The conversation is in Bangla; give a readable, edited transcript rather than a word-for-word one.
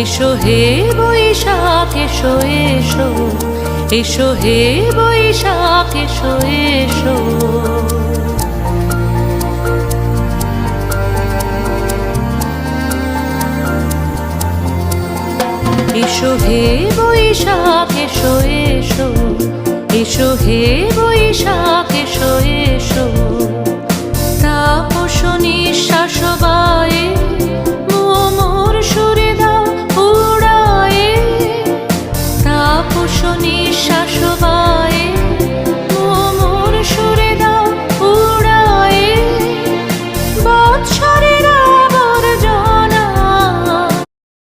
এসো হে বৈশাখ এসো এসো, এসো হে বৈশাখ এসো এসো। এসো হে বৈশাখ এসো এসো, এসো হে বৈশাখ এসো এসো। তাপস নিঃশ্বাস বায়ে